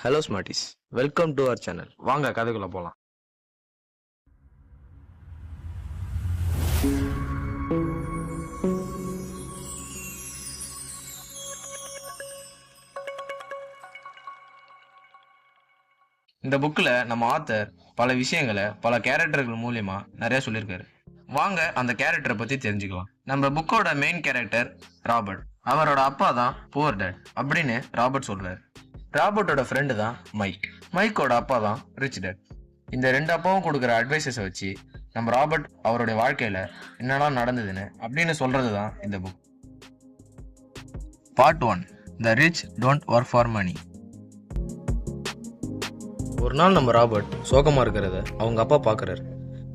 Hello smarties, welcome to our channel. வாங்க கதைக்குள்ள போகலாம். இந்த புக்கில் நம்ம ஆத்தர் பல விஷயங்களை பல கேரக்டர்கள் மூலியமா நிறைய சொல்லியிருக்காரு. வாங்க அந்த கேரக்டரை பற்றி தெரிஞ்சுக்கலாம். நம்ம புக்கோட மெயின் கேரக்டர் ராபர்ட். அவரோட அப்பா தான் புவர் டேட் அப்படின்னு ராபர்ட் சொல்றாரு. ராபர்ட்டோட ஃப்ரெண்டு தான் மைக். மைக்கோட அப்பா தான் ரிச் டேட். இந்த ரெண்டு அப்பாவும் கொடுக்குற அட்வைசஸை வச்சு நம்ம ராபர்ட் அவருடைய வாழ்க்கையில என்னெல்லாம் நடந்ததுன்னு அப்படின்னு சொல்றது தான் இந்த book. Part 1, the rich don't work for money. ஒரு நாள் நம்ம ராபர்ட் சோகமா இருக்கிறத அவங்க அப்பா பாக்குறாரு.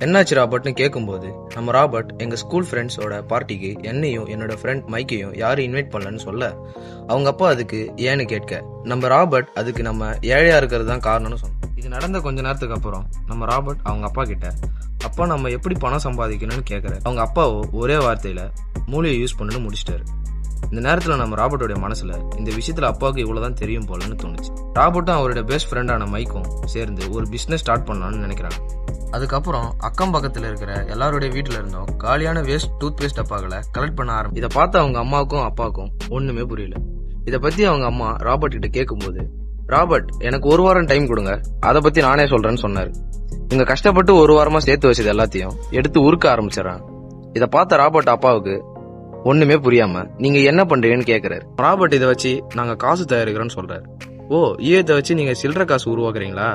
என்னாச்சு ராபர்ட்னு கேட்கும்போது, நம்ம ராபர்ட் எங்க ஸ்கூல் ஃப்ரெண்ட்ஸோட பார்ட்டிக்கு என்னையும் என்னோட ஃப்ரெண்ட் மைக்கையும் யாரும் இன்வைட் பண்ணலன்னு சொல்ல, அவங்க அப்பா அதுக்கு ஏன்னு கேட்க, நம்ம ராபர்ட் அதுக்கு நம்ம ஏழையா இருக்கிறது தான் காரணம்னு சொன்னோம். இது நடந்த கொஞ்ச நேரத்துக்கு அப்புறம் நம்ம ராபர்ட் அவங்க அப்பா கிட்ட, அப்பா நம்ம எப்படி பணம் சம்பாதிக்கணும்னு கேட்கறாரு. அவங்க அப்பாவோ ஒரே வார்த்தையில மூளையை யூஸ் பண்ணணும்னு முடிச்சிட்டாரு. இந்த நேரத்தில் நம்ம ராபர்ட்டோட மனசுல இந்த விஷயத்துல அப்பாவுக்கு இவ்வளவுதான் தெரியும் போலன்னு தோணுச்சு. ராபர்ட்டும் அவரோட பெஸ்ட் ஃப்ரெண்டான மைக்கும் சேர்ந்து ஒரு பிசினஸ் ஸ்டார்ட் பண்ணலாம்னு நினைக்கிறாங்க. அதுக்கப்புறம் அக்கம் பக்கத்துல இருக்கிற எல்லாருடைய வீட்டுல இருந்தும் காலியான வேஸ்ட் டூத் பேஸ்ட் டப்பாக்களை கலெக்ட் பண்ண ஆரம்பிச்சு. இதை பார்த்து அவங்க அம்மாவுக்கும் அப்பாவுக்கும் ஒண்ணுமே புரியல. இதை பத்தி அவங்க அம்மா ராபர்ட் கிட்ட கேட்கும்போது, ராபர்ட் எனக்கு ஒரு வாரம் டைம் கொடுங்க, அதை பத்தி நானே சொல்றேன்னு சொன்னாரு. இவங்க கஷ்டப்பட்டு ஒரு வாரமா சேர்த்து வச்சது எல்லாத்தையும் எடுத்து உருக்க ஆரம்பிச்சிடறாங்க. இதை பார்த்த ராபர்ட் அப்பாவுக்கு ஒண்ணுமே புரியாம, நீங்க என்ன பண்றீங்கன்னு கேக்குறாரு. ராபர்ட் இதை வச்சு நாங்க காசு தயாரிக்கிறோம்னு சொல்றாரு. ஓ, ஈயத்தை வச்சு நீங்க சில்லற காசு உருவாக்குறீங்களா?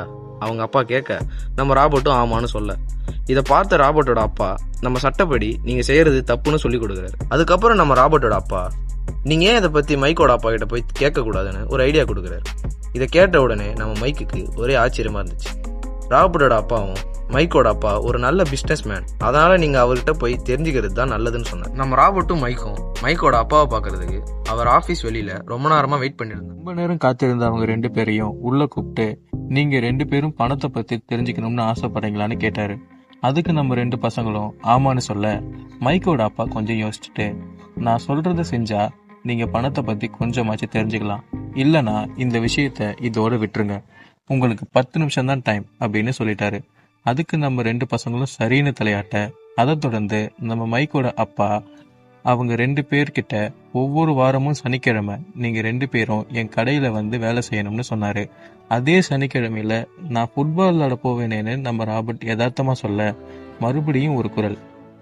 அவங்க அப்பா கேட்க, நம்ம ராபர்ட்டும் ஆமான்னு சொல்ல, இதை பார்த்த ராபர்ட்டோட அப்பா நம்ம சட்டப்படி நீங்க செய்யறது தப்புன்னு சொல்லி கொடுக்குறாரு. அதுக்கப்புறம் நம்ம ராபர்ட்டோட அப்பா, நீங்க ஏன் இதை பத்தி மைக்கோட அப்பா கிட்ட போய் கேட்க கூடாதுன்னு ஒரு ஐடியா கொடுக்குறாரு. இதை கேட்ட உடனே நம்ம மைக்குக்கு ஒரே ஆச்சரியமா இருந்துச்சு. ராபர்ட்டோட அப்பாவும் மைக்கோட அப்பா ஒரு நல்ல பிசினஸ் மேன், அதனால நீங்க அவர்கிட்ட போய் தெரிஞ்சுக்கிறது தான் நல்லதுன்னு சொன்னார். நம்ம ராபர்ட்டும் மைக்கோட அப்பாவை பாக்குறதுக்கு அவர் ஆபீஸ் வெளியில ரொம்ப நேரமா வெயிட் பண்ணிருந்தாங்க. ரொம்ப நேரம் காத்திருந்த அவங்க ரெண்டு பேரையும் உள்ள கூப்பிட்டு, நீங்க ரெண்டு பேரும் பணத்தை பத்தி தெரிஞ்சுக்கணும்னு ஆசைப்படுறீங்களான்னு கேட்டாரு. அதுக்கு நம்ம ரெண்டு பசங்களும் ஆமான்னு சொல்ல, மைக்கோட அப்பா கொஞ்சம் யோசிச்சுட்டு, நான் சொல்றத செஞ்சா நீங்க பணத்தை பத்தி கொஞ்சமாச்சு தெரிஞ்சுக்கலாம், இல்லனா இந்த விஷயத்த இதோட விட்டுருங்க, உங்களுக்கு 10 நிமிஷம் தான் டைம் அப்படின்னு சொல்லிட்டாரு. அதுக்கு நம்ம ரெண்டு பசங்களும் சரின்னு தலையாட்ட, அதை தொடர்ந்து நம்ம மைக்கோட அப்பா அவங்க ரெண்டு பேர்கிட்ட ஒவ்வொரு வாரமும் சனிக்கிழமை நீங்க ரெண்டு பேரும் என் கடையில வந்து வேலை செய்யணும்னு சொன்னாரு. அதே சனிக்கிழமையில நான் ஃபுட்பால் விளையாட போவேனேன்னு நம்ம ராபர்ட் யதார்த்தமா சொல்ல, மறுபடியும் ஒரு குரல்,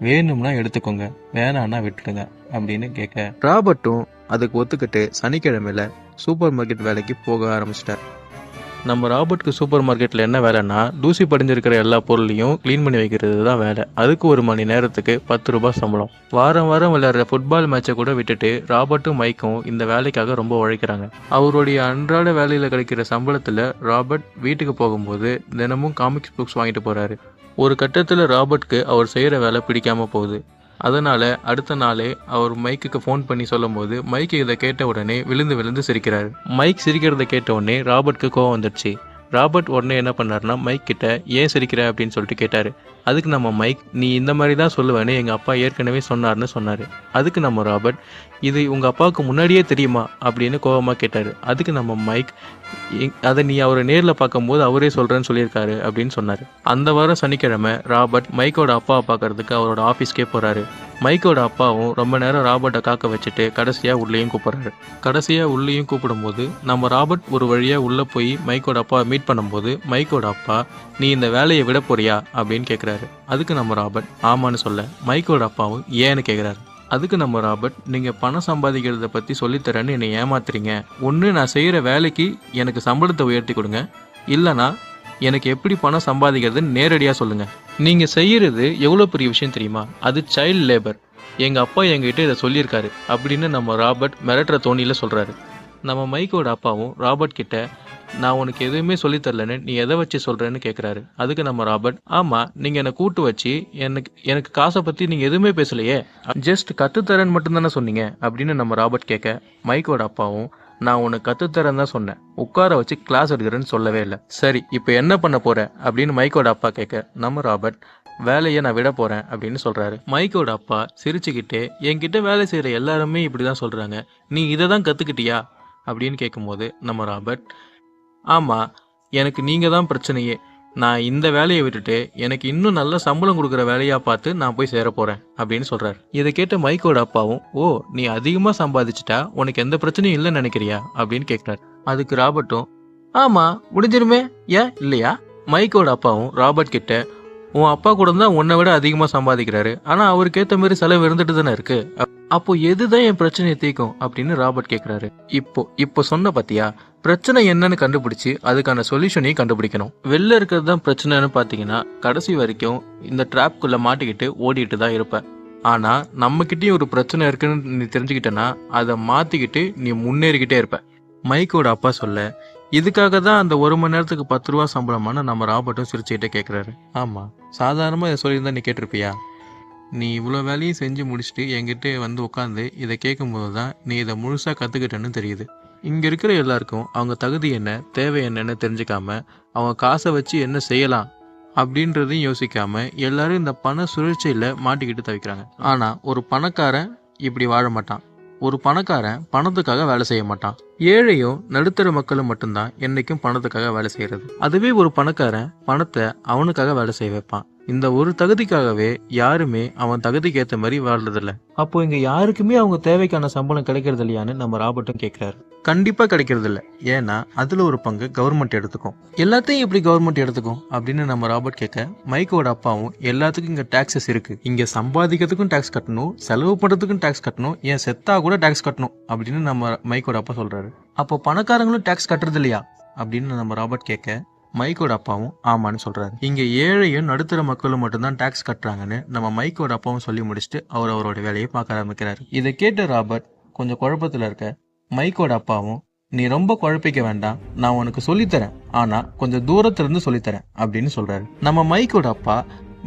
வேணும்னா எடுத்துக்கோங்க, வேணான்னா விட்டுடுங்க அப்படின்னு கேட்க, ராபர்ட்டும் அதுக்கு ஒத்துக்கிட்டு சனிக்கிழமையில சூப்பர் மார்க்கெட் வேலைக்கு போக ஆரம்பிச்சிட்டார். நம்ம ராபர்ட்க்கு சூப்பர் மார்க்கெட்டில் என்ன வேலைன்னா, தூசி படிஞ்சிருக்கிற எல்லா பொருளையும் க்ளீன் பண்ணி வைக்கிறது தான் வேலை. அதுக்கு ஒரு மணி நேரத்துக்கு 10 ரூபாய் சம்பளம். வாரம் விளையாடுற ஃபுட்பால் மேட்சை கூட விட்டுட்டு ராபர்ட்டும் மைக்கும் இந்த வேலைக்காக ரொம்ப உழைக்கிறாங்க. அவருடைய அன்றாட வேலையில் கிடைக்கிற சம்பளத்தில் ராபர்ட் வீட்டுக்கு போகும்போது தினமும் காமிக்ஸ் புக்ஸ் வாங்கிட்டு போகிறாரு. ஒரு கட்டத்தில் ராபர்ட்க்கு அவர் செய்கிற வேலை பிடிக்காம போகுது. அதனால அடுத்த நாளே அவர் மைக்குக்கு ஃபோன் பண்ணி சொல்லும் போது மைக் இதை கேட்ட உடனே விழுந்து சிரிக்கிறாரு. மைக் சிரிக்கிறத கேட்ட உடனே ராபர்ட்க்கு கோவம் வந்துடுச்சு. ராபர்ட் உடனே என்ன பண்ணாருன்னா மைக் கிட்ட, ஏன் சிரிக்கிற அப்படின்னு சொல்லிட்டு கேட்டாரு. அதுக்கு நம்ம மைக், நீ இந்த மாதிரி தான் சொல்லுவேன்னு எங்கள் அப்பா ஏற்கனவே சொன்னார்னு சொன்னார். அதுக்கு நம்ம ராபர்ட், இது உங்கள் அப்பாவுக்கு முன்னாடியே தெரியுமா அப்படின்னு கோவமாக கேட்டார். அதுக்கு நம்ம மைக், அதை நீ அவரை நேரில் பார்க்கும்போது அவரே சொல்கிறேன்னு சொல்லியிருக்காரு அப்படின்னு சொன்னார். அந்த வாரம் சனிக்கிழமை ராபர்ட் மைக்கோட அப்பாவை பார்க்கறதுக்கு அவரோட ஆஃபீஸ்க்கே போகிறாரு. மைக்கோட அப்பாவும் ரொம்ப நேரம் ராபர்ட்டை காக்க வச்சுட்டு கடைசியாக உள்ளேயும் கூப்பிட்றாரு. கடைசியாக உள்ளேயும் கூப்பிடும்போது நம்ம ராபர்ட் ஒரு வழியாக உள்ளே போய் மைக்கோட அப்பாவை மீட் பண்ணும்போது மைக்கோட அப்பா, நீ இந்த வேலையை விட போறியா அப்படின்னு கேட்குறாரு. அதுக்கு நம்ம ராபர்ட் ஆமான்னு சொல்ல, மைக்கோட அப்பாவும் ஏன்னு கேட்குறாரு. அதுக்கு நம்ம ராபர்ட், நீங்கள் பணம் சம்பாதிக்கிறத பற்றி சொல்லித்தரேன்னு என்னை ஏமாத்துறீங்க. ஒன்று நான் செய்கிற வேலைக்கு எனக்கு சம்பளத்தை உயர்த்தி கொடுங்க, இல்லைனா எனக்கு எப்படி பணம் சம்பாதிக்கிறதுன்னு நேரடியாக சொல்லுங்கள். நீங்கள் செய்கிறது எவ்வளோ பெரிய விஷயம் தெரியுமா, அது சைல்டு லேபர். எங்கள் அப்பா எங்ககிட்ட இதை சொல்லியிருக்காரு அப்படின்னு நம்ம ராபர்ட் மிரட்டுற தோணியில் சொல்கிறாரு. நம்ம மைக்கோட அப்பாவும் ராபர்ட் கிட்ட, நான் உனக்கு எதுவுமே சொல்லித்தரலன்னு நீ எதை வச்சு சொல்கிறேன்னு கேட்குறாரு. அதுக்கு நம்ம ராபர்ட், ஆமாம், நீங்கள் என்னை கூட்டு வச்சு எனக்கு காசை பற்றி நீங்கள் எதுவுமே பேசலையே, ஜஸ்ட் கற்றுத்தரேன்னு மட்டும்தானே சொன்னீங்க அப்படின்னு நம்ம ராபர்ட் கேட்க, மைக்கோட அப்பாவும், நான் உனக்கு கற்றுத்தரேன்னு தான் சொன்னேன், உட்கார வச்சு கிளாஸ் எடுக்கிறேன்னு சொல்லவே இல்லை. சரி, இப்போ என்ன பண்ண போற அப்படின்னு மைக்கோட அப்பா கேட்க, நம்ம ராபர்ட், வேலையை நான் விட போறேன் அப்படின்னு சொல்றாரு. மைக்கோட அப்பா சிரிச்சுக்கிட்டே, என்கிட்ட வேலை செய்யற எல்லாருமே இப்படிதான் சொல்றாங்க, நீ இதை தான் கத்துக்கிட்டியா அப்படின்னு கேட்கும்போது நம்ம ராபர்ட், ஆமா, எனக்கு நீங்க தான் பிரச்சனையே. நான் இந்த வேலையை விட்டுட்டு எனக்கு இன்னும் நல்ல சம்பளம் கொடுக்குற வேலையா பார்த்து நான் போய் சேர போறேன் அப்படின்னு சொல்றாரு. இதை கேட்ட மைக்கோட அப்பாவும், ஓ நீ அதிகமா சம்பாதிச்சுட்டா உனக்கு எந்த பிரச்சனையும் இல்லைன்னு நினைக்கிறியா அப்படின்னு கேட்கிறாரு. அதுக்கு ராபர்ட்டும், ஆமா முடிஞ்சிருமே, ஏன் இல்லையா? மைக்கோட அப்பாவும் ராபர்ட் கிட்ட, உன் அப்பா கூட தான் உன்னை விட அதிகமா சம்பாதிக்கிறாரு, ஆனா அவருக்கு ஏத்த மாதிரி செலவு இருந்துட்டு தானே இருக்கு, அப்போ எதுதான் என் பிரச்சனையை தீர்க்கும் அப்படின்னு ராபர்ட் கேக்குறாரு. இப்போ சொன்ன பாத்தியா, பிரச்சனை என்னன்னு கண்டுபிடிச்சு அதுக்கான சொல்யூஷனையும் கண்டுபிடிக்கணும். வெளில இருக்கிறது தான் பிரச்சனைன்னு பாத்தீங்கன்னா கடைசி வரைக்கும் இந்த ட்ராப்குள்ள மாட்டிக்கிட்டு ஓடிட்டு தான் இருப்ப. ஆனா நம்ம கிட்டயும் ஒரு பிரச்சனை இருக்குன்னு நீ தெரிஞ்சுக்கிட்டனா அதை மாத்திக்கிட்டு நீ முன்னேறிக்கிட்டே இருப்ப. மைக்கோட அப்பா சொல்ல, இதுக்காக தான் அந்த 1 மணி நேரத்துக்கு 10 ரூபா சம்பளமான நம்ம ராபர்ட்டும் சிரிச்சுக்கிட்டே கேட்குறாரு. ஆமா, சாதாரணமாக இதை சொல்லியிருந்தா நீ கேட்டிருப்பியா? நீ இவ்வளோ வேலையும் செஞ்சு முடிச்சுட்டு என்கிட்ட வந்து உட்காந்து இதை கேட்கும்போது தான் நீ இதை முழுசாக கற்றுக்கிட்டேன்னு தெரியுது. இங்கே இருக்கிற எல்லாருக்கும் அவங்க தகுதி என்ன, தேவை என்னன்னு தெரிஞ்சுக்காம அவங்க காசை வச்சு என்ன செய்யலாம் அப்படின்றதையும் யோசிக்காம எல்லாரும் இந்த பண சுழற்சியில் மாட்டிக்கிட்டு தவிக்கிறாங்க. ஆனால் ஒரு பணக்காரன் இப்படி வாழ மாட்டான். ஒரு பணக்காரன் பணத்துக்காக வேலை செய்ய மாட்டான். ஏழையும் நடுத்தர மக்களும் மட்டும்தான் என்னைக்கும் பணத்துக்காக வேலை செய்யறது. அதுவே ஒரு பணக்காரன் பணத்தை அவனுக்காக வேலை செய்ய வைப்பான். இந்த ஒரு தகுதிக்காகவே யாருமே அவன் தகுதிக்கு ஏற்ற மாதிரி வாழ்றதில்ல. அப்போ இங்க யாருக்குமே அவங்க தேவைக்கான சம்பளம் கிடைக்கிறது இல்லையான்னு நம்ம ராபர்ட்டும் கேட்கிறாரு. கண்டிப்பா கிடைக்கிறது இல்ல. ஏன்னா அதுல ஒரு பங்கு கவர்மெண்ட் எடுத்துக்கும். எல்லாத்தையும் எப்படி கவர்மெண்ட் எடுத்துக்கும் அப்படின்னு நம்ம ராபர்ட் கேட்க, மைக்கோட அப்பாவும், எல்லாத்துக்கும் இங்க டாக்ஸஸ் இருக்கு, இங்க சம்பாதிக்கிறதுக்கும் டாக்ஸ் கட்டணும், செலவு பண்றதுக்கும் டாக்ஸ் கட்டணும், ஏன் செத்தா கூட டாக்ஸ் கட்டணும் அப்படின்னு நம்ம மைக்கோட அப்பா சொல்றாரு. அப்போ பணக்காரங்களும் டாக்ஸ் கட்டுறது இல்லையா அப்படின்னு நம்ம ராபர்ட் கேட்க, மைக்கோட அப்பாவும் ஆமான்னு சொல்றாரு. இங்க ஏழையும் நடுத்தர மக்களும் மட்டும்தான் டாக்ஸ் கட்டுறாங்கன்னு நம்ம மைக்கோட அப்பாவும் சொல்லி முடிச்சுட்டு அவரோட வேலையை பார்க்க ஆரம்பிக்கிறாரு. இதை கேட்ட ராபர்ட் கொஞ்சம் குழப்பத்துல இருக்க, மைக்கோட அப்பாவும், நீ ரொம்ப குழப்பிக்க வேண்டாம், நான் உனக்கு சொல்லித்தரேன், ஆனா கொஞ்சம் தூரத்துல இருந்து சொல்லித்தரேன் அப்படின்னு சொல்றாரு. நம்ம மைக்கோட அப்பா,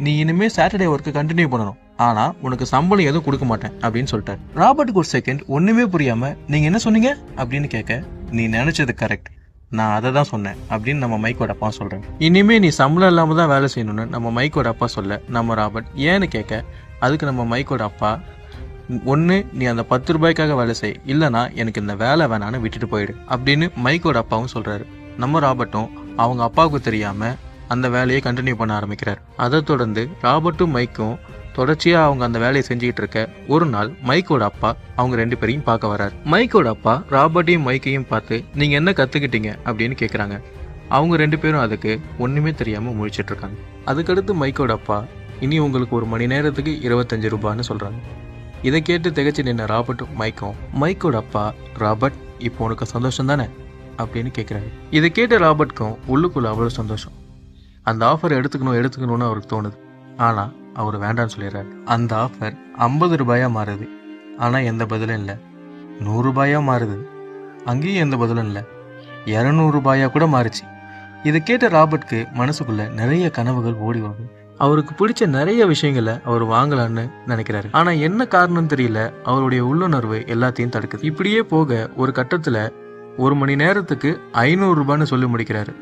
நீ இனிமே சாட்டர்டே ஒர்க்கு கண்டினியூ பண்ணணும், ஆனா உனக்கு சம்பளம் எதுவும் கொடுக்க மாட்டேன் அப்படின்னு சொல்லிட்டாரு. ராபர்ட்டுக்கு ஒரு செகண்ட் ஒண்ணுமே புரியாம, நீங்க என்ன சொன்னீங்க அப்படின்னு கேட்க, நீ நினைச்சது கரெக்ட், நான் அதை தான் சொன்னேன் அப்படின்னு நம்ம மைக்கோட அப்பா சொல்றேன். இனிமே நீ சம்பளம் இல்லாம தான் வேலை செய்யணும்னு நம்ம மைக்கோட அப்பா சொல்ல, நம்ம ராபர்ட் ஏன்னு கேட்க, அதுக்கு நம்ம மைக்கோட அப்பா, ஒன்று நீ அந்த 10 ரூபாய்க்காக வேலை செய், இல்லைனா எனக்கு இந்த வேலை வேணான்னு விட்டுட்டு போயிடு அப்படின்னு மைக்கோட அப்பாவும் சொல்றாரு. நம்ம ராபர்ட்டும் அவங்க அப்பாவுக்கு தெரியாம அந்த வேலையை கண்டினியூ பண்ண ஆரம்பிக்கிறார். அதை தொடர்ந்து ராபர்ட்டும் மைக்கும் தொடர்ச்சியா அவங்க அந்த வேலையை செஞ்சுக்கிட்டு இருக்க, ஒரு நாள் மைக்கோட அப்பா அவங்க 2 பேரையும் பார்க்க வர்றாரு. மைக்கோட அப்பா ராபர்ட்டையும் மைக்கையும் பார்த்து, நீங்க என்ன கத்துக்கிட்டீங்க அப்படின்னு கேட்குறாங்க. அவங்க 2 பேரும் அதுக்கு ஒண்ணுமே தெரியாம முழிச்சிட்டு இருக்காங்க. அதுக்கடுத்து மைக்கோட அப்பா, இனி உங்களுக்கு 1 மணி நேரத்துக்கு 25 ரூபான்னு சொல்றாங்க. இதை கேட்டு திகச்சு நின்ன ராபர்ட்டும் மைக்கும், மைக்கோட அப்பா, ராபர்ட் இப்போ உனக்கு சந்தோஷம் தானே அப்படின்னு கேட்குறாரு. இதை கேட்ட ராபர்ட்க்கும் உள்ளுக்குள்ள அவ்வளோ சந்தோஷம். அந்த ஆஃபரை எடுத்துக்கணும்னு அவருக்கு தோணுது. ஆனா அவர் வேண்டான்னு சொல்லிடுறாரு. அந்த ஆஃபர் 50 ரூபாயா மாறுது. ஆனா எந்த பதிலும் இல்லை. 100 ரூபாயா மாறுது. அங்கேயும் எந்த பதிலும் இல்லை. 200 ரூபாயா கூட மாறுச்சு. இதை கேட்ட ராபர்ட்க்கு மனசுக்குள்ள நிறைய கனவுகள் ஓடி வரும். அவருக்கு பிடிச்ச நிறைய விஷயங்களை அவர் வாங்கலான்னு நினைக்கிறாரு. ஆனா என்ன காரணம் தெரியல, அவருடைய உள்ளுணர்வு எல்லாத்தையும் தடுக்குது. இப்படியே போக ஒரு கட்டத்துல 1 மணி நேரத்துக்கு 500 ரூபான்னு சொல்லி முடிக்கிறாரு.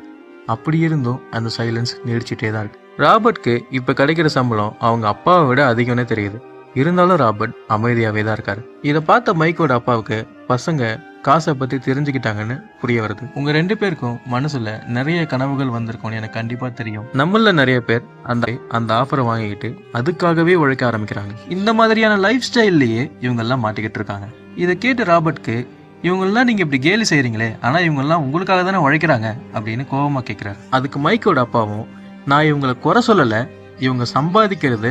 அப்படி இருந்தும் அந்த சைலன்ஸ் நீடிச்சுட்டே தான் இருக்கு. ராபர்ட்க்கு இப்ப கிடைக்கிற சம்பளம் அவங்க அப்பாவை விட அதிகம்னே தெரியுது. இருந்தாலும் ராபர்ட் அமைதியாவே தான் இருக்காரு. இதை பார்த்த மைக்கோட அப்பாவுக்கு பசங்க காசை பத்தி தெரிஞ்சுக்கிட்டாங்கன்னு புரிய வருது. உங்க 2 பேருக்கும் மனசுல நிறைய கனவுகள் வந்திருக்கும்னு எனக்கு கண்டிப்பா தெரியும். நம்மள நிறைய பேர் அந்த ஆஃபரை வாங்கிக்கிட்டு அதுக்காகவே உழைக்க ஆரம்பிக்கிறாங்க. இந்த மாதிரியான லைஃப் ஸ்டைல்லையே இவங்க எல்லாம் மாட்டிக்கிட்டு இருக்காங்க. இதை கேட்டு ராபர்ட்க்கு, இவங்கெல்லாம் நீங்க இப்படி கேலி செய்யறீங்களே, ஆனா இவங்கெல்லாம் உங்களுக்காக தானே உழைக்கிறாங்க அப்படின்னு கோபமா கேட்கிறாரு. அதுக்கு மைக்கோட அப்பாவும், நான் இவங்களை குறை சொல்லல, இவங்க சம்பாதிக்கிறது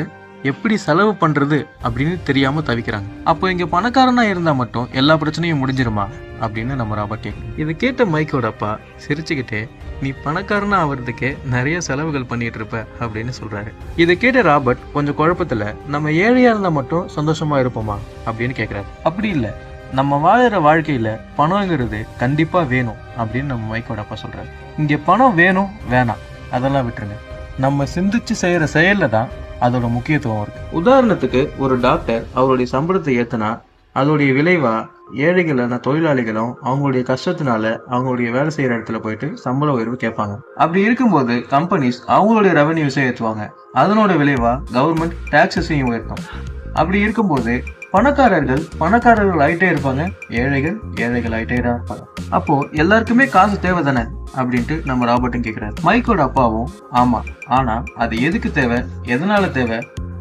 எப்படி செலவு பண்றது அப்படின்னு தெரியாம தவிக்கிறாங்க. அப்போ இங்க பணக்காரனா இருந்தா மட்டும் எல்லா பிரச்சனையும் முடிஞ்சிருமா அப்படின்னு நம்ம ராபர்ட் கேட்கணும். இதை கேட்ட மைக்கோட அப்பா சிரிச்சுக்கிட்டே, நீ பணக்காரனா ஆகிறதுக்கே நிறைய செலவுகள் பண்ணிட்டு இருப்ப அப்படின்னு சொல்றாரு. இதை கேட்ட ராபர்ட் கொஞ்சம் குழப்பத்துல, நம்ம ஏழையா இருந்தா மட்டும் சந்தோஷமா இருப்போமா அப்படின்னு கேட்கிறாரு. அப்படி இல்லை, நம்ம வாழற வாழ்க்கையில பணங்கிறது கண்டிப்பா வேணும் அப்படின்னு நம்ம மைக்கோட அப்பா சொல்றாரு. இங்க பணம் வேணும் வேணாம் அதெல்லாம் விட்டுருங்க, நம்ம சிந்திச்சு செய்யற செயல்ல தான் அதோட முக்கியத்துவம் இருக்கு. உதாரணத்துக்கு ஒரு டாக்டர் அவருடைய சம்பளத்தை ஏத்தனா அதோடைய விளைவா ஏழைகளான தொழிலாளிகளும் அவங்களுடைய கஷ்டத்தினால அவங்களுடைய வேலை செய்யற இடத்துல போயிட்டு சம்பள உயர்வு கேட்பாங்க. அப்படி இருக்கும்போது கம்பெனிஸ் அவங்களுடைய ரெவன்யூஸை ஏற்றுவாங்க. அதனோட விளைவா கவர்மெண்ட் டாக்ஸஸையும் உயர்த்தும். அப்படி இருக்கும்போது பணக்காரர்கள் ஆயிட்டே இருப்பாங்க, ஏழைகள் ஆயிட்டே தான் இருப்பாங்க. அப்போ எல்லாருக்குமே காசு தேவை தானே. அப்படின்ட்டு நம்ம ராபர்ட்டும் கேட்கிறாரு. மைக்கோட அப்பாவும் ஆமா, ஆனா அது எதுக்கு தேவை, எதனால தேவை,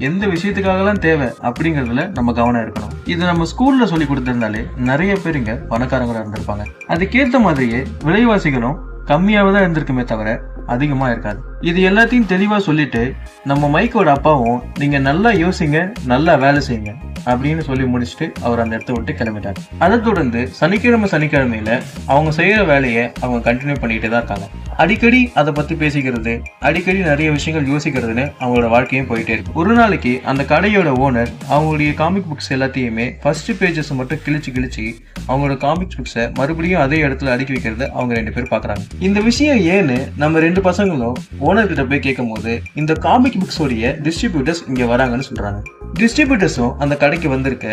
எந்த விஷயத்துக்காகலாம் தேவை அப்படிங்கறதுல நம்ம கவனம் இருக்கணும். இது நம்ம ஸ்கூல்ல சொல்லி கொடுத்திருந்தாலே நிறைய பேர் இங்க பணக்காரங்களா இருந்திருப்பாங்க. அதுக்கேற்ற மாதிரியே விலைவாசிகளும் கம்மியாக தான் இருந்திருக்குமே தவிர அதிகமா இருக்காது. இது எல்லாத்தையும் தெளிவா சொல்லிட்டு நம்ம மைக்கோட அப்பாவும் நீங்க நல்லா யோசிங்க, நல்லா வேலை செய்யுங்க அப்படின்னு சொல்லி முடிச்சுட்டு அவர் அந்த இடத்த விட்டு கிளம்பிட்டாரு. அதை தொடர்ந்து சனிக்கிழமையில அவங்க செய்யற வேலையை அவங்க கண்டினியூ பண்ணிட்டு தான் இருக்காங்க. அடிக்கடி அதை பத்தி பேசிக்கிறது, அடிக்கடி நிறைய விஷயங்கள் யோசிக்கிறதுன்னு அவங்களோட வாழ்க்கையும் போயிட்டே இருக்கு. ஒரு நாளைக்கு அந்த கடையோட ஓனர் அவங்களுடைய காமிக் புக்ஸ் எல்லாத்தையுமே ஃபர்ஸ்ட் பேஜஸ் மட்டும் கிழிச்சு அவங்களோட காமிக் புக்ஸை மறுபடியும் அதே இடத்துல அடுக்கி வைக்கிறத அவங்க 2 பேர் பாக்குறாங்க. இந்த விஷயம் ஏன்னு நம்ம 2 பசங்களும் ஓனர் கிட்ட போய் கேட்கும் போது இந்த காமிக் புக்ஸோடைய டிஸ்ட்ரிபியூட்டர்ஸ் இங்க வராங்கன்னு சொல்றாங்க. டிஸ்ட்ரிபியூட்டர்ஸும் அந்த கடைக்கு வந்திருக்க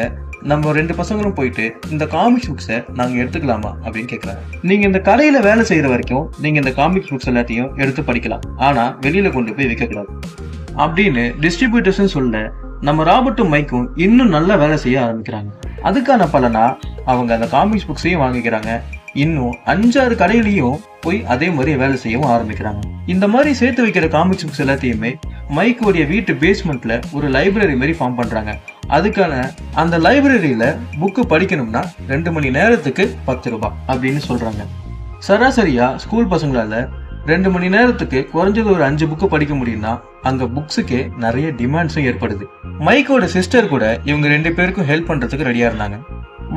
நம்ம 2 பசங்களும் போயிட்டு இந்த காமிக்ஸ் புக்ஸை நாங்க எடுத்துக்கலாமா அப்படின்னு கேட்கறாங்க. நீங்க இந்த கடையில வேலை செய்யற வரைக்கும் நீங்க இந்த காமிக்ஸ் புக்ஸ் எல்லாத்தையும் எடுத்து படிக்கலாம், ஆனா வெளியில கொண்டு போய் விற்க கூடாது அப்படின்னு டிஸ்ட்ரிபியூட்டர்ஸ் சொல்ல நம்ம ராபர்ட்டும் மைக்கும் இன்னும் நல்ல வேலை செய்ய ஆரம்பிக்கிறாங்க. அதுக்கான பலனா அவங்க அந்த காமிக்ஸ் புக்ஸையும் வாங்கிக்கிறாங்க. இன்னும் 5-6 கடையிலையும் போய் அதே மாதிரி வேலை செய்யவும் ஆரம்பிக்கிறாங்க. இந்த மாதிரி சேர்த்து வைக்கிற காமிக்ஸ் புக்ஸ் எல்லாத்தையுமே மைக்கோடைய வீட்டு பேஸ்மெண்ட்ல ஒரு லைப்ரரி மாதிரி ஃபார்ம் பண்றாங்க. அதுக்கான அந்த லைப்ரரியில புக்கு படிக்கணும்னா 2 மணி நேரத்துக்கு 10 ரூபாய் அப்படின்னு சொல்றாங்க. சராசரியா ஸ்கூல் பசங்களால 2 மணி நேரத்துக்கு குறைஞ்சது ஒரு 5 புக்கு படிக்க முடியும்னா அங்க புக்ஸுக்கே நிறைய டிமாண்ட்ஸும் ஏற்படுது. மைக்கோட சிஸ்டர் கூட இவங்க 2 பேருக்கும் ஹெல்ப் பண்றதுக்கு ரெடியா இருந்தாங்க.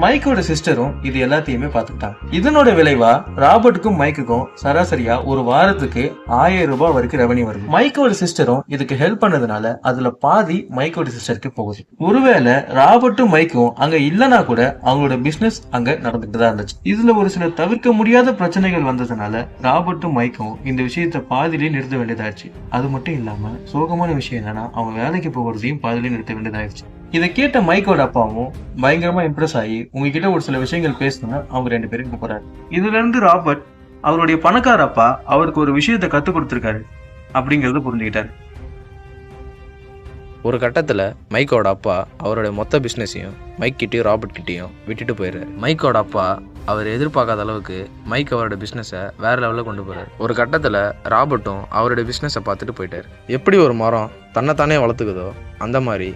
மைக்கோட சிஸ்டரும் இது எல்லாத்தையுமே பார்த்துக்கிட்டாங்க. இதனோட விளைவா ராபர்ட்டுக்கும் மைக்குக்கும் சராசரியா ஒரு வாரத்துக்கு 1000 ரூபாய் வரைக்கும் ரெவன்யூ வருது. மைக்கோட சிஸ்டரும் இதுக்கு ஹெல்ப் பண்ணதுனால அதுல பாதி மைக்கோட சிஸ்டருக்கு போகுது. ஒருவேளை ராபர்ட்டும் மைக்கும் அங்க இல்லனா கூட அவங்களோட பிசினஸ் அங்க நடந்துட்டு தான் இருந்துச்சு. இதுல ஒரு சில தவிர்க்க முடியாத பிரச்சனைகள் வந்ததுனால ராபர்ட்டும் மைக்கும் இந்த விஷயத்த பாதியிலே நிறுத்த வேண்டியதாச்சு. அது மட்டும் இல்லாம சோகமான விஷயம் என்னன்னா அவங்க வேலைக்கு போகிறதையும் பாதியிலே நிறுத்த வேண்டியதாயிடுச்சு. இதை கேட்ட மைக்கோட அப்பாவும் பயங்கரமா இம்ப்ரெஸ் ஆகி உங்ககிட்ட ஒரு சில விஷயங்கள் பேசணும்னு அவங்க 2 பேரும் கூப்பிடுறாரு. இதுல இருந்து ராபர்ட் அவருடைய பணக்கார அப்பா அவருக்கு ஒரு விஷயத்த கத்து கொடுத்திருக்காரு அப்படிங்கறத புரிஞ்சுக்கிட்டாரு. ஒரு கட்டத்தில் மைக்கோட அப்பா அவருடைய மொத்த பிஸ்னஸையும் மைக் கிட்டேயும் ராபர்ட் கிட்டேயும் விட்டுட்டு போயிடுறாரு. மைக்கோட அப்பா அவர் எதிர்பார்க்காத அளவுக்கு மைக் அவரோட பிஸ்னஸை வேற லெவலில் கொண்டு போறாரு. ஒரு கட்டத்தில் ராபர்ட்டும் அவருடைய பிஸ்னஸை பார்த்துட்டு போயிட்டாரு. எப்படி ஒரு மரம் தன்னைத்தானே வளர்த்துக்குதோ அந்த மாதிரி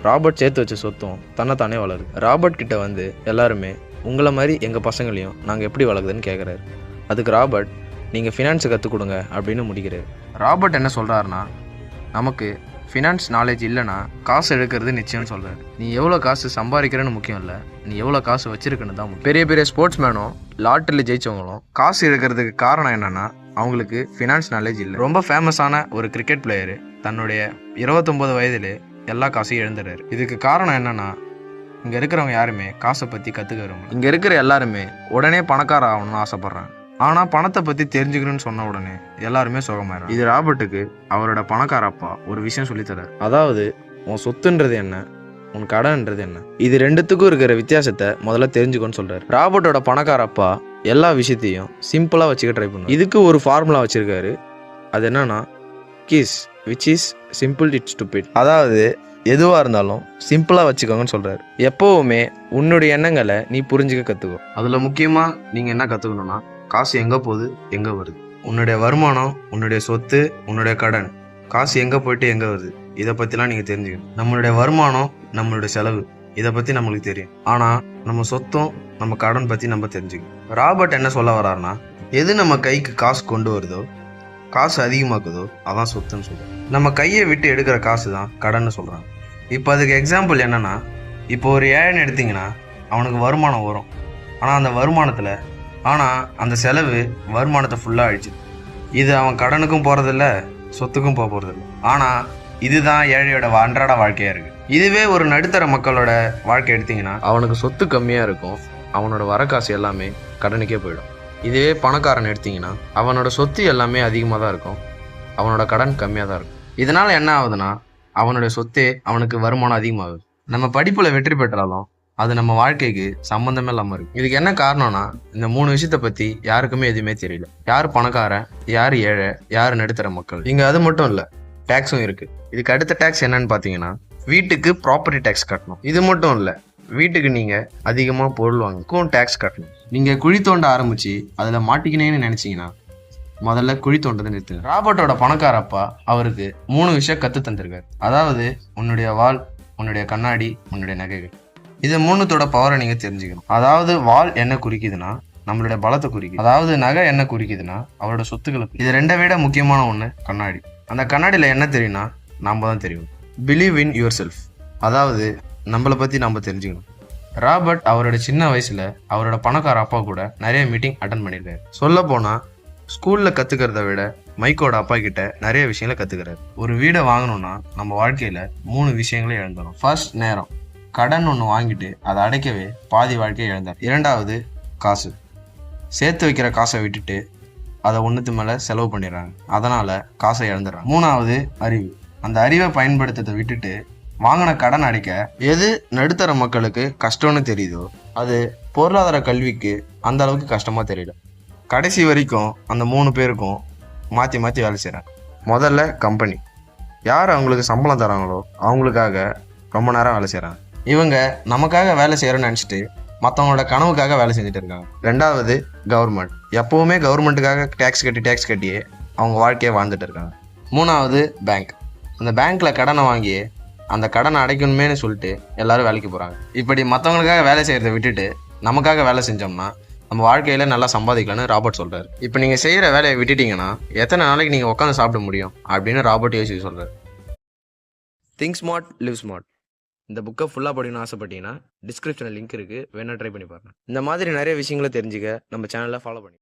ராபர்ட் சேர்த்து வச்ச சொத்தும் தன்னைத்தானே வளருது. ராபர்ட் கிட்ட வந்து எல்லாருமே உங்களை மாதிரி எங்கள் பசங்களையும் நாங்கள் எப்படி வளர்க்குதுன்னு கேட்குறாரு. அதுக்கு ராபர்ட் நீங்கள் ஃபினான்ஸை கற்றுக் கொடுங்க அப்படின்னு முடிக்கிறாரு. ராபர்ட் என்ன சொல்கிறாருன்னா, நமக்கு ஃபினான்ஸ் நாலேஜ் இல்லைன்னா காசு எடுக்கிறது நிச்சயம்னு சொல்கிறாரு. நீ எவ்வளோ காசு சம்பாதிக்கிறேன்னு முக்கியம் இல்லை, நீ எவ்வளோ காசு வச்சிருக்குன்னு தான் முக்கியம். பெரிய பெரிய ஸ்போர்ட்ஸ் மேனும் லாட்டரியில் ஜெயிச்சவங்களும் காசு எடுக்கிறதுக்கு காரணம் என்னன்னா அவங்களுக்கு ஃபினான்ஸ் நாலேஜ் இல்லை. ரொம்ப ஃபேமஸான ஒரு கிரிக்கெட் பிளேயரு தன்னுடைய 29 வயதிலே எல்லா காசையும் இழந்துடுறாரு. இதுக்கு காரணம் என்னன்னா இங்கே இருக்கிறவங்க யாருமே காசை பற்றி கற்றுக்கிறோம். இங்கே இருக்கிற எல்லாருமே உடனே பணக்கார ஆகணும்னு ஆசைப்பட்றாங்க. ஆனால் பணத்தை பற்றி தெரிஞ்சுக்கணும்னு சொன்ன உடனே எல்லாருமே சுகமாயிடும். இது ராபர்ட்டுக்கு அவரோட பணக்கார அப்பா ஒரு விஷயம் சொல்லித்தரார். அதாவது உன் சொத்துன்றது என்ன, உன் கடன்ன்றது என்ன, இது 2த்துக்கும் இருக்கிற வித்தியாசத்தை முதல்ல தெரிஞ்சுக்கணும்னு சொல்றாரு. ராபர்ட்டோட பணக்கார அப்பா எல்லா விஷயத்தையும் சிம்பிளாக வச்சுக்க ட்ரை பண்ணுவார். இதுக்கு ஒரு ஃபார்முலா வச்சிருக்காரு. அது என்னன்னா kiss which is simple it stupid. அதாவது எதுவாக இருந்தாலும் சிம்பிளாக வச்சுக்கோங்கன்னு சொல்கிறாரு. எப்போவுமே உன்னுடைய எண்ணங்களை நீ புரிஞ்சுக்க கற்றுக்கோ. அதில் முக்கியமாக நீங்கள் என்ன கற்றுக்கணும்னா காசு எங்கே போகுது எங்கே வருது, உன்னுடைய வருமானம், உன்னுடைய சொத்து, உன்னுடைய கடன், காசு எங்கே போயிட்டு எங்கே வருது, இதை பற்றிலாம் நீங்கள் தெரிஞ்சுக்கணும். நம்மளுடைய வருமானம், நம்மளுடைய செலவு, இதை பற்றி நம்மளுக்கு தெரியும். ஆனால் நம்ம சொத்தும் நம்ம கடன் பற்றி நம்ம தெரிஞ்சுக்கணும். ராபர்ட் என்ன சொல்ல வர்றாருன்னா, எது நம்ம கைக்கு காசு கொண்டு வருதோ, காசு அதிகமாக்குதோ அதான் சொத்துன்னு சொல்கிறோம். நம்ம கையை விட்டு எடுக்கிற காசு தான் கடன்னு சொல்கிறாங்க. இப்போ அதுக்கு எக்ஸாம்பிள் என்னென்னா, இப்போ ஒரு ஏழைன்னு எடுத்திங்கன்னா அவனுக்கு வருமானம் வரும். ஆனால் அந்த வருமானத்தில் அந்த செலவு வருமானத்தை ஃபுல்லாக அழிச்சுது. இது அவன் கடனுக்கும் போகிறதில்ல, சொத்துக்கும் போகிறதில்ல. ஆனால் இதுதான் ஏழையோட அன்றாட வாழ்க்கையாக இருக்குது. இதுவே ஒரு நடுத்தர மக்களோட வாழ்க்கை எடுத்திங்கன்னா அவனுக்கு சொத்து கம்மியாக இருக்கும், அவனோட வர காசு எல்லாமே கடனுக்கே போயிடும். இதுவே பணக்காரன் எடுத்திங்கன்னா அவனோட சொத்து எல்லாமே அதிகமாக தான் இருக்கும், அவனோட கடன் கம்மியாக தான் இருக்கும். இதனால் என்ன ஆகுதுன்னா அவனுடைய சொத்தே அவனுக்கு வருமானம் அதிகமாகுது. நம்ம படிப்பில் வெற்றி பெற்றாலும் அது நம்ம வாழ்க்கைக்கு சம்மந்தமே இல்லாமல் இருக்கு. இதுக்கு என்ன காரணம்னா இந்த 3 விஷயத்தை பற்றி யாருக்குமே எதுவுமே தெரியல. யார் பணக்காரன், யார் ஏழை, யார் நடுத்தர மக்கள். இங்கே அது மட்டும் இல்லை, டேக்ஸும் இருக்குது. இதுக்கு அடுத்த டேக்ஸ் என்னன்னு பார்த்தீங்கன்னா வீட்டுக்கு ப்ராப்பர்ட்டி டேக்ஸ் கட்டணும். இது மட்டும் இல்லை, வீட்டுக்கு நீங்கள் அதிகமாக பொருள் வாங்கக்கும் டேக்ஸ் கட்டணும். நீங்கள் குழி தோண்ட ஆரம்பித்து அதில் மாட்டிக்கினேன்னு நினச்சிங்கன்னா முதல்ல குழி தோண்டதை நிறுத்துங்க. ராபர்ட்டோட பணக்கார அப்பா அவருக்கு 3 விஷயம் கத்து தந்திருக்காரு. அதாவது உன்னுடைய வாள், உன்னுடைய கண்ணாடி, உன்னுடைய நகைகள். இது 3தோட பவரை நீங்க தெரிஞ்சுக்கணும். அதாவது வாள் என்ன குறிக்குதுன்னா நம்மளுடைய பலத்தை குறிக்குது. அதாவது நகை என்ன குறிக்குதுன்னா அவரோட சொத்துக்களுக்கு. இது 2 விட முக்கியமான ஒண்ணு கண்ணாடி. அந்த கண்ணாடியில என்ன தெரியும்னா நாம தான் தெரியும். Believe in your self. அதாவது நம்மளை பத்தி நம்ம தெரிஞ்சுக்கணும். ராபர்ட் அவரோட சின்ன வயசுல அவரோட பணக்கார அப்பா கூட நிறைய மீட்டிங் அட்டன் பண்ணியிருக்காரு. சொல்ல போனா ஸ்கூல்ல கத்துக்கிறத விட மைக்கோட அப்பா கிட்ட நிறைய விஷயங்களை கத்துக்கிறாரு. ஒரு வீடை வாங்கணும்னா நம்ம வாழ்க்கையில 3 விஷயங்களை இழந்துடும். ஃபர்ஸ்ட், நேரம். கடன் ஒன்று வாங்கிட்டு அதை அடைக்கவே பாதி வாழ்க்கையை இழந்தார். 2வது, காசு. சேர்த்து வைக்கிற காசை விட்டுட்டு அதை ஒன்றுத்து மேலே செலவு பண்ணிடுறாங்க. அதனால காசை இழந்துடுறாங்க. 3வது, அறிவு. அந்த அறிவை பயன்படுத்துறதை விட்டுட்டு வாங்கின கடன் அடைக்க எது நடுத்தர மக்களுக்கு கஷ்டம்னு தெரியுதோ அது பொருளாதார கல்விக்கு அந்த அளவுக்கு கஷ்டமா தெரியல. கடைசி வரைக்கும் அந்த 3 பேருக்கும் மாற்றி மாற்றி வேலை செய்கிறாங்க. முதல்ல கம்பெனி. யார் அவங்களுக்கு சம்பளம் தராங்களோ அவங்களுக்காக ரொம்ப நேரம் வேலை செய்கிறாங்க. இவங்க நமக்காக வேலை செய்கிறோன்னு நினச்சிட்டு மற்றவங்களோட கனவுக்காக வேலை செஞ்சுட்டு இருக்காங்க. 2வது, கவர்மெண்ட். எப்போவுமே கவர்மெண்ட்டுக்காக டேக்ஸ் கட்டியே அவங்க வாழ்க்கையை வாழ்ந்துட்டு இருக்காங்க. 3வது, பேங்க். அந்த பேங்க்ல கடனை வாங்கி அந்த கடனை அடைக்கணுமேனு சொல்லிட்டு எல்லாரும் வேலைக்கு போகிறாங்க. இப்படி மற்றவங்களுக்காக வேலை செய்கிறத விட்டுட்டு நமக்காக வேலை செஞ்சோம்னா நம்ம வாழ்க்கையில் நல்லா சம்பாதிக்கலாம்னு ராபர்ட் சொல்கிறார். இப்போ நீங்கள் செய்கிற வேலையை விட்டுட்டீங்கன்னா எத்தனை நாளைக்கு நீங்கள் உட்காந்து சாப்பிட முடியும் அப்படின்னு ராபர்ட் யோசிச்சு சொல்கிறார். Think smart, live smart. இந்த புக்கை ஃபுல்லாக படிக்கணும்னு ஆசைப்பட்டீங்கன்னா டிஸ்கிரிப்ஷனில் லிங்க் இருக்குது, வேணா ட்ரை பண்ணி பாருங்கள். இந்த மாதிரி நிறைய விஷயங்களை தெரிஞ்சுக்க நம்ம சேனலில் ஃபாலோ பண்ணி